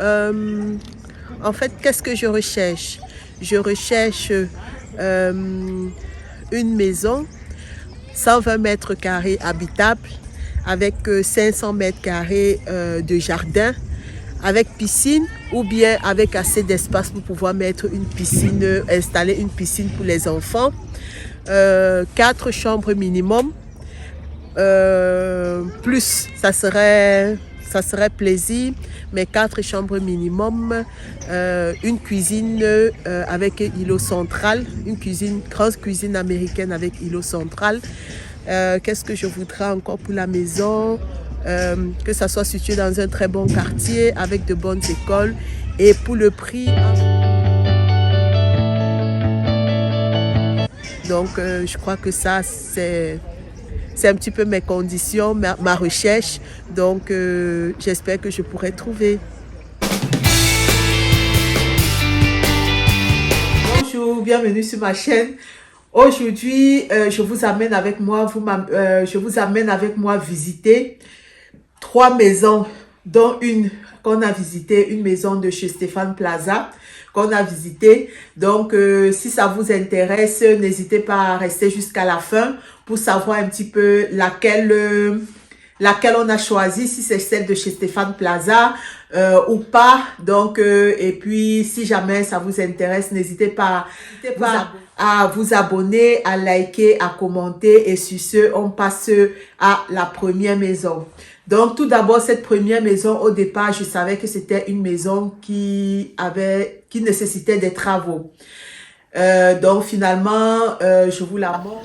En fait, qu'est-ce que je recherche? Je recherche une maison 120 mètres carrés habitable avec 500 mètres carrés de jardin, avec piscine ou bien avec assez d'espace pour pouvoir mettre une piscine, installer une piscine pour les enfants. 4 chambres minimum. Plus, ça serait plaisir, mais 4 chambres minimum, une cuisine avec îlot central, une cuisine, grande cuisine américaine avec îlot central. Qu'est-ce que je voudrais encore pour la maison? Que ça soit situé dans un très bon quartier avec de bonnes écoles et pour le prix. Donc, je crois que ça, c'est un petit peu mes conditions, ma recherche. Donc, j'espère que je pourrai trouver. Bonjour, bienvenue sur ma chaîne. Aujourd'hui, je vous amène avec moi, visiter 3 maisons, dont une qu'on a visitée, une maison de chez Stéphane Plaza qu'on a visitée. Donc, si ça vous intéresse, n'hésitez pas à rester jusqu'à la fin pour savoir un petit peu laquelle on a choisi, si c'est celle de chez Stéphane Plaza ou pas. Donc, et puis, si jamais ça vous intéresse, n'hésitez pas à vous abonner, à liker, à commenter. Et sur ce, on passe à la première maison. Donc, tout d'abord, cette première maison, au départ, je savais que c'était une maison qui nécessitait des travaux. Donc, finalement, je vous la montre.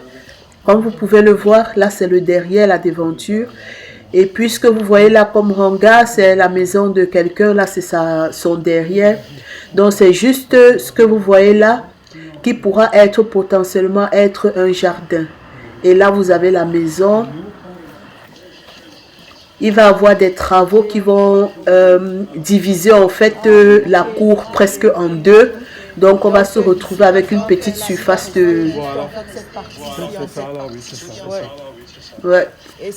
Comme vous pouvez le voir, là, c'est le derrière, la devanture. Et puisque vous voyez là comme hangar, c'est la maison de quelqu'un, là, c'est son derrière. Donc, c'est juste ce que vous voyez là, qui pourra être potentiellement être un jardin. Et là, vous avez la maison. Il va y avoir des travaux qui vont diviser en fait la cour presque en deux. Donc, on va se retrouver avec une petite surface de... Ouais,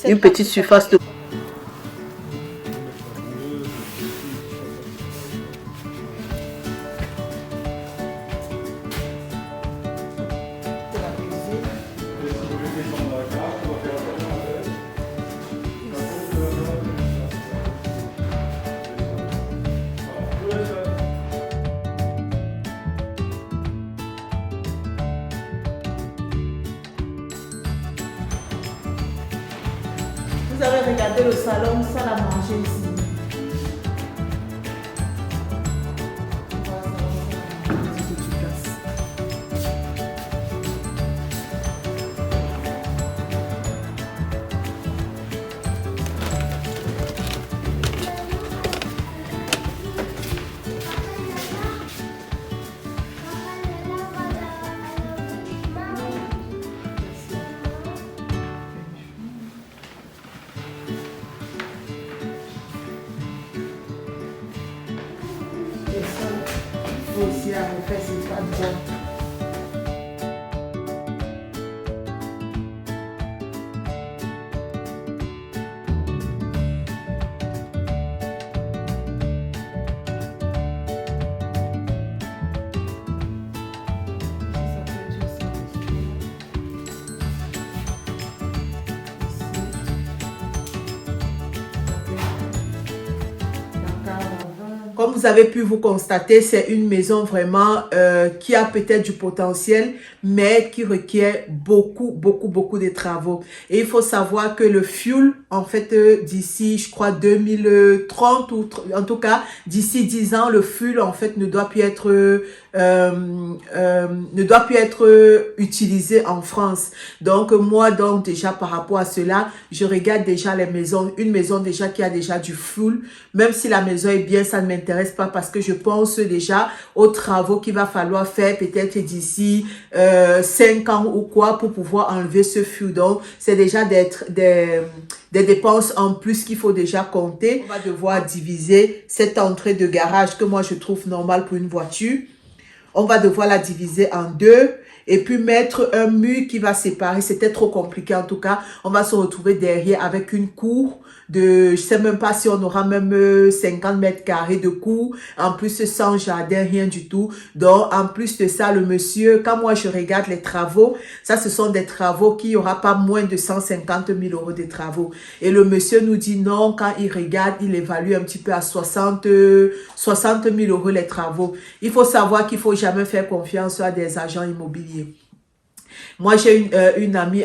une petite surface de... Vous avez regardé le salon, salle à manger ici. Aussi à refaire, c'est pas bon. Comme vous avez pu vous constater, c'est une maison vraiment qui a peut-être du potentiel, mais qui requiert beaucoup de travaux. Et il faut savoir que le fuel, en fait, d'ici, je crois, 2030, ou en tout cas, d'ici 10 ans, le fuel, en fait, ne doit plus être utilisé en France. Donc, moi, donc, déjà, par rapport à cela, je regarde déjà les maisons, une maison déjà qui a déjà du fuel, même si la maison est bien, ça ne m'intéresse pas parce que je pense déjà aux travaux qu'il va falloir faire peut-être d'ici 5 ans ou quoi pour pouvoir enlever ce fuel. Donc, c'est déjà des dépenses en plus qu'il faut déjà compter. On va devoir diviser cette entrée de garage que moi je trouve normale pour une voiture. On va devoir la diviser en deux. et puis mettre un mur qui va séparer. C'était trop compliqué en tout cas. On va se retrouver derrière avec une cour de, je sais même pas si on aura même 50 mètres carrés de cour. En plus, sans jardin, rien du tout. Donc, en plus de ça, le monsieur, quand moi je regarde les travaux, ça ce sont des travaux qui aura pas moins de 150 000 euros de travaux. Et le monsieur nous dit non, quand il regarde, il évalue un petit peu à 60 000 euros les travaux. Il faut savoir qu'il faut jamais faire confiance à des agents immobiliers. Moi, j'ai une amie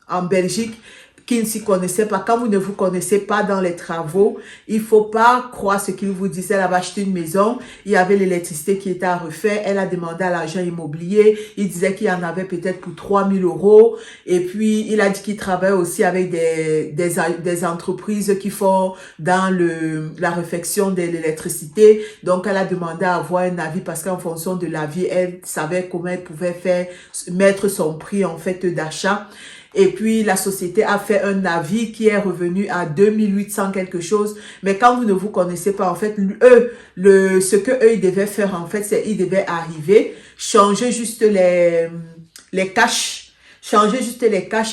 en Belgique qui ne s'y connaissait pas. Quand vous ne vous connaissez pas dans les travaux, il faut pas croire ce qu'il vous disait. Elle avait acheté une maison, il y avait l'électricité qui était à refaire. Elle a demandé à l'agent immobilier. Il disait qu'il y en avait peut-être pour 3 000 euros. Et puis, il a dit qu'il travaille aussi avec des entreprises qui font dans la réfection de l'électricité. Donc, elle a demandé à avoir un avis parce qu'en fonction de l'avis, elle savait comment elle pouvait mettre son prix en fait d'achat. Et puis, la société a fait un avis qui est revenu à 2800 quelque chose. Mais quand vous ne vous connaissez pas, en fait, ce que eux, ils devaient faire, en fait, c'est ils devaient arriver, changer juste les caches,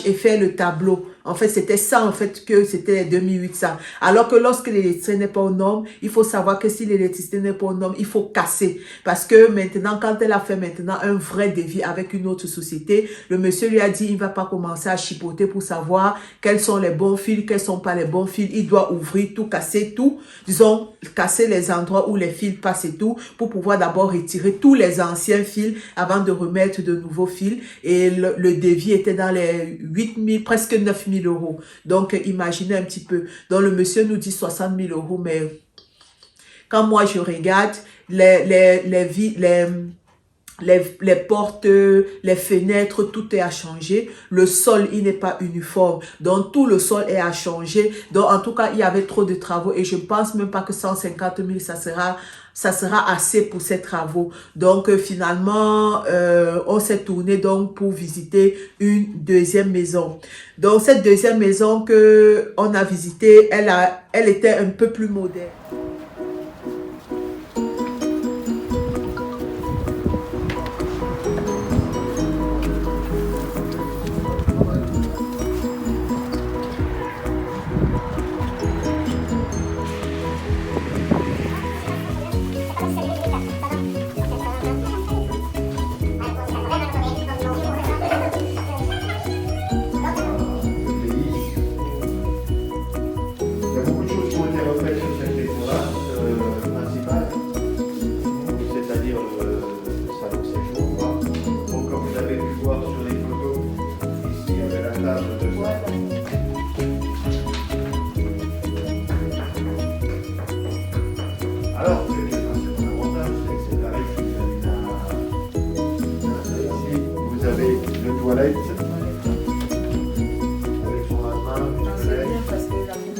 et faire le tableau. En fait, c'était ça, en fait, que c'était les 2800. Alors que lorsque l'électricité n'est pas aux normes, il faut savoir que si l'électricité n'est pas aux normes, il faut casser. Parce que maintenant, quand elle a fait maintenant un vrai devis avec une autre société, le monsieur lui a dit, il ne va pas commencer à chipoter pour savoir quels sont les bons fils, quels sont pas les bons fils. Il doit ouvrir tout, casser tout. Disons, casser les endroits où les fils passent et tout, pour pouvoir d'abord retirer tous les anciens fils avant de remettre de nouveaux fils. Et le devis était dans les 8 000, presque 9 000 euros. Donc, imaginez un petit peu. Donc, le monsieur nous dit 60 000 euros, mais quand moi je regarde les portes, les fenêtres, tout est à changer. Le sol, il n'est pas uniforme. Donc, tout le sol est à changer. Donc, en tout cas, il y avait trop de travaux et je ne pense même pas que 150 000, ça sera assez pour ces travaux. Donc, finalement, on s'est tourné donc pour visiter une deuxième maison. Donc, cette deuxième maison que on a visitée, elle était un peu plus moderne. Alors, le principal avantage, c'est que c'est pareil, vous avez une toilette avec son lave-main, une toilette.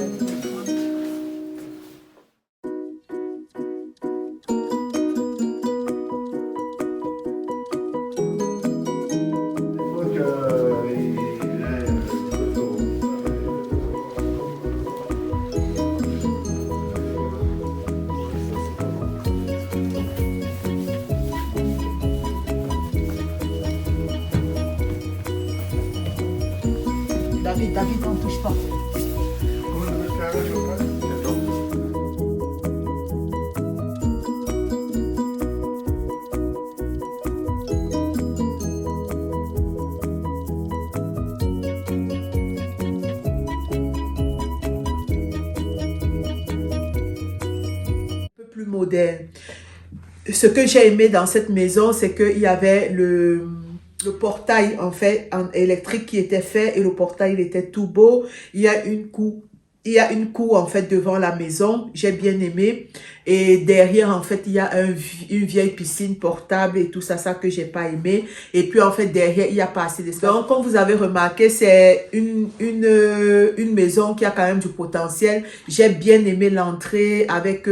David, on ne touche pas. Un peu plus moderne. Ce que j'ai aimé dans cette maison, c'est qu'il y avait le portail en fait en électrique qui était fait et le portail il était tout beau. Il y a une cour en fait devant la maison, j'ai bien aimé. Et derrière en fait il y a une vieille piscine portable et tout ça, ça que j'ai pas aimé. Et puis en fait derrière il y a pas assez d'espace. Donc comme vous avez remarqué, c'est une maison qui a quand même du potentiel. J'ai bien aimé l'entrée avec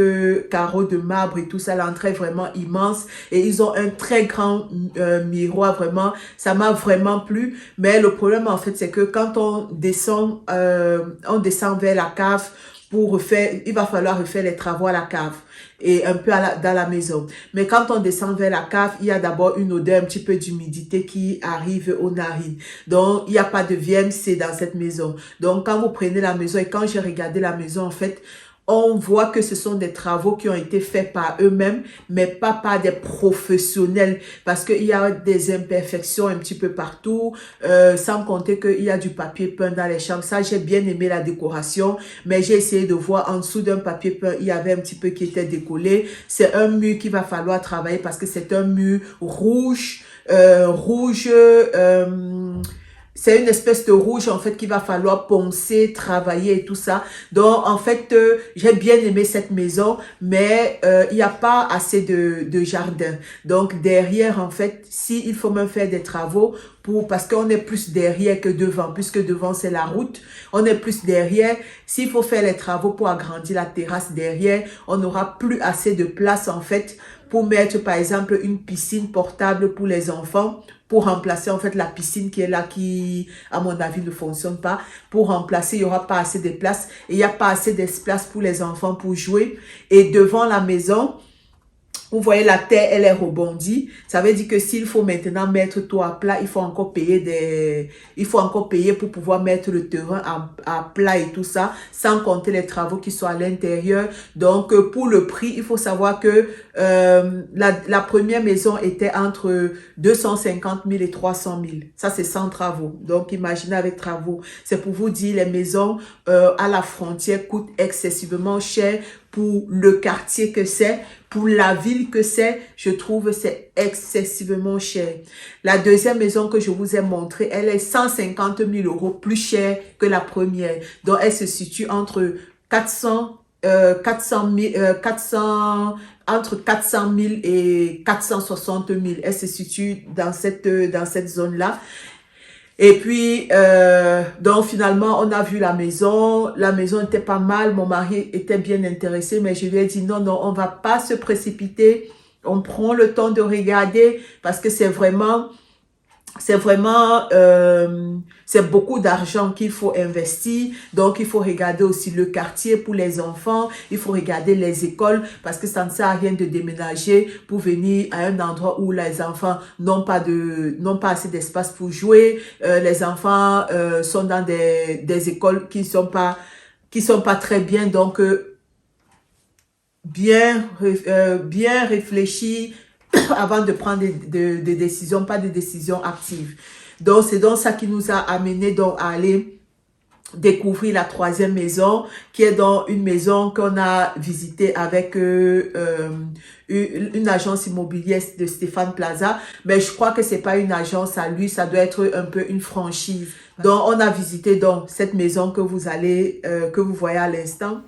carreaux de marbre et tout ça. L'entrée est vraiment immense et ils ont un très grand miroir, vraiment ça m'a vraiment plu. Mais le problème en fait c'est que quand on descend vers la cave pour refaire, il va falloir refaire les travaux à la cave et un peu dans la maison. Mais quand on descend vers la cave, il y a d'abord une odeur un petit peu d'humidité qui arrive aux narines. Donc, il n'y a pas de VMC dans cette maison. Donc, quand vous prenez la maison et quand j'ai regardé la maison, en fait, on voit que ce sont des travaux qui ont été faits par eux-mêmes, mais pas par des professionnels, parce qu'il y a des imperfections un petit peu partout, sans compter qu'il y a du papier peint dans les chambres. Ça, j'ai bien aimé la décoration, mais j'ai essayé de voir en dessous d'un papier peint, il y avait un petit peu qui était décollé. C'est un mur qu'il va falloir travailler parce que c'est un mur rouge, c'est une espèce de rouge, en fait, qu'il va falloir poncer, travailler et tout ça. Donc, en fait, j'ai bien aimé cette maison, mais il n'y a pas assez de jardin. Donc, derrière, en fait, si il faut même faire des travaux, parce qu'on est plus derrière que devant, puisque devant, c'est la route. On est plus derrière. S'il faut faire les travaux pour agrandir la terrasse derrière, on n'aura plus assez de place, en fait, pour mettre, par exemple, une piscine portable pour les enfants, pour remplacer, en fait, la piscine qui est là, qui, à mon avis, ne fonctionne pas. Pour remplacer, il n'y aura pas assez de place et il n'y a pas assez d'espace pour les enfants pour jouer. Et devant la maison, vous voyez, la terre, elle est rebondie. Ça veut dire que s'il faut maintenant mettre tout à plat, il faut encore payer pour pouvoir mettre le terrain à plat et tout ça, sans compter les travaux qui sont à l'intérieur. Donc, pour le prix, il faut savoir que la première maison était entre 250 000 et 300 000. Ça, c'est sans travaux. Donc, imaginez avec travaux. C'est pour vous dire, les maisons à la frontière coûtent excessivement cher pour le quartier que c'est, pour la ville que c'est. Je trouve c'est excessivement cher. La deuxième maison que je vous ai montrée, elle est 150 000 € plus chère que la première. Donc, elle se situe entre 400 000 et 460 000. Elle se situe dans cette zone-là. Et puis, donc finalement, on a vu la maison. La maison était pas mal. Mon mari était bien intéressé, mais je lui ai dit non, on va pas se précipiter. On prend le temps de regarder parce que c'est beaucoup d'argent qu'il faut investir. Donc, il faut regarder aussi le quartier pour les enfants. Il faut regarder les écoles parce que ça ne sert à rien de déménager pour venir à un endroit où les enfants n'ont pas assez d'espace pour jouer. Les enfants sont dans des écoles qui sont pas très bien. Donc, bien réfléchir avant de prendre des décisions, pas des décisions actives. Donc, c'est donc ça qui nous a amené donc à aller découvrir la troisième maison, qui est dans une maison qu'on a visitée avec une agence immobilière de Stéphane Plaza. Mais je crois que c'est pas une agence à lui, ça doit être un peu une franchise. Donc, on a visité donc cette maison que vous voyez à l'instant.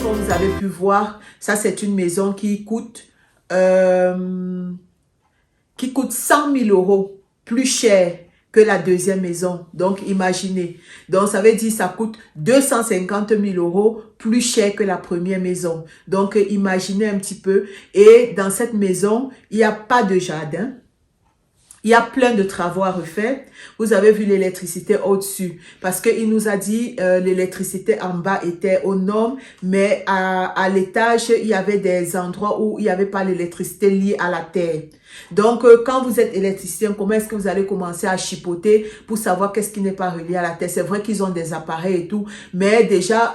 Comme vous avez pu voir, ça c'est une maison qui coûte 100 000 € plus cher que la deuxième maison. Donc, imaginez. Donc, ça veut dire que ça coûte 250 000 € plus cher que la première maison. Donc, imaginez un petit peu. Et dans cette maison, il n'y a pas de jardin. Il y a plein de travaux à refaire. Vous avez vu l'électricité au-dessus parce qu'il nous a dit l'électricité en bas était aux normes, mais à l'étage, il y avait des endroits où il n'y avait pas l'électricité liée à la terre. Donc, quand vous êtes électricien, comment est-ce que vous allez commencer à chipoter pour savoir qu'est-ce qui n'est pas relié à la terre? C'est vrai qu'ils ont des appareils et tout, mais déjà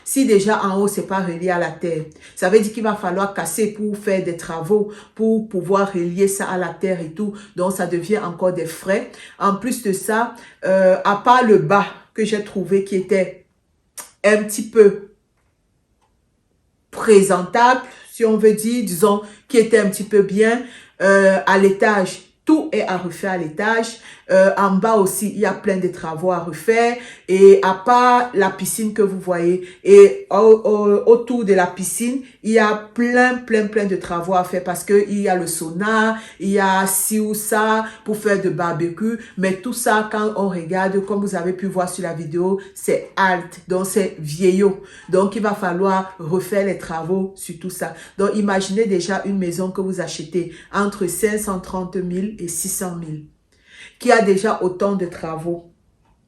si déjà en haut, c'est pas relié à la terre, ça veut dire qu'il va falloir casser pour faire des travaux, pour pouvoir relier ça à la terre et tout. Donc, ça devient encore des frais. En plus de ça, à part le bas que j'ai trouvé qui était un petit peu présentable, si on veut dire, disons, qui était un petit peu bien, à l'étage, tout est à refaire à l'étage. En bas aussi, il y a plein de travaux à refaire. Et à part la piscine que vous voyez, et autour de la piscine, il y a plein de travaux à faire parce que il y a le sauna, il y a ci ou ça pour faire de barbecue. Mais tout ça, quand on regarde, comme vous avez pu voir sur la vidéo, c'est alt, donc c'est vieillot. Donc, il va falloir refaire les travaux sur tout ça. Donc, imaginez déjà une maison que vous achetez entre 530 000 et 600 000. Qui a déjà autant de travaux.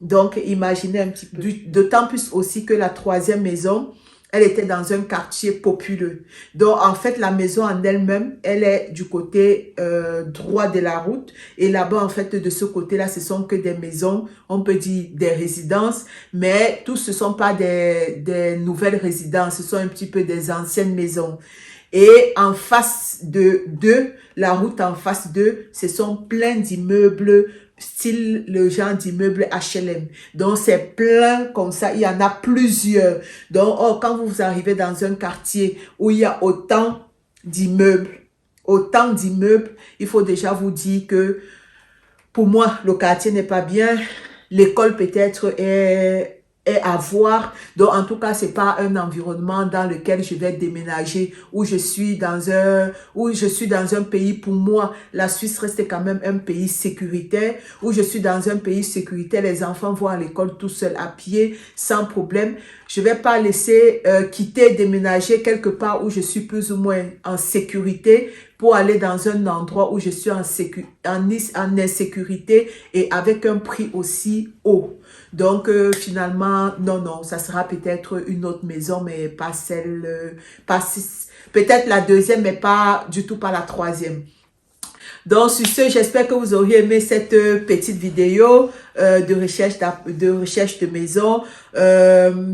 Donc, imaginez un petit peu. D'autant plus aussi que la troisième maison, elle était dans un quartier populeux. Donc, en fait, la maison en elle-même, elle est du côté droit de la route. Et là-bas, en fait, de ce côté-là, ce sont que des maisons, on peut dire des résidences. Mais tous, ce ne sont pas des nouvelles résidences. Ce sont un petit peu des anciennes maisons. Et en face d'eux, la route en face d'eux, ce sont plein d'immeubles, style le genre d'immeubles HLM. Donc, c'est plein comme ça. Il y en a plusieurs. Donc, quand vous arrivez dans un quartier où il y a autant d'immeubles, il faut déjà vous dire que, pour moi, le quartier n'est pas bien. L'école peut-être est à voir. Donc, en tout cas, c'est pas un environnement dans lequel je vais déménager, où je suis dans un pays. Pour moi, la Suisse reste quand même un pays sécuritaire, où je suis dans un pays sécuritaire. Les enfants vont à l'école tout seuls, à pied, sans problème. Je vais pas laisser déménager quelque part où je suis plus ou moins en sécurité pour aller dans un endroit où je suis en insécurité et avec un prix aussi haut. Donc, finalement, non, ça sera peut-être une autre maison, mais pas celle, peut-être la deuxième, mais pas du tout pas la troisième. Donc, sur ce, j'espère que vous auriez aimé cette petite vidéo de recherche de maison.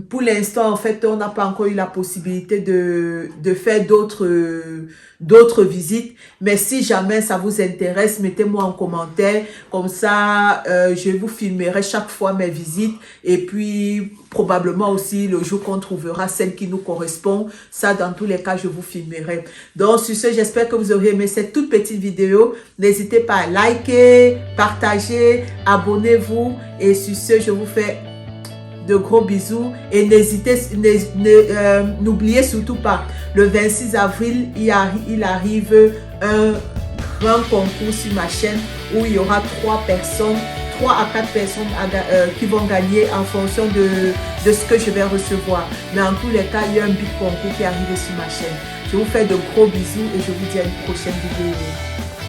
Pour l'instant, en fait, on n'a pas encore eu la possibilité de faire d'autres visites. Mais si jamais ça vous intéresse, mettez-moi en commentaire. Comme ça, je vous filmerai chaque fois mes visites. Et puis, probablement aussi, le jour qu'on trouvera celle qui nous correspond, ça, dans tous les cas, je vous filmerai. Donc, sur ce, j'espère que vous aurez aimé cette toute petite vidéo. N'hésitez pas à liker, partager, abonnez-vous. Et sur ce, je vous fais de gros bisous. Et n'oubliez surtout pas, le 26 avril, il arrive un grand concours sur ma chaîne où il y aura 3 à 4 personnes qui vont gagner en fonction de ce que je vais recevoir. Mais en tous les cas, il y a un big concours qui arrive sur ma chaîne. Je vous fais de gros bisous et je vous dis à une prochaine vidéo.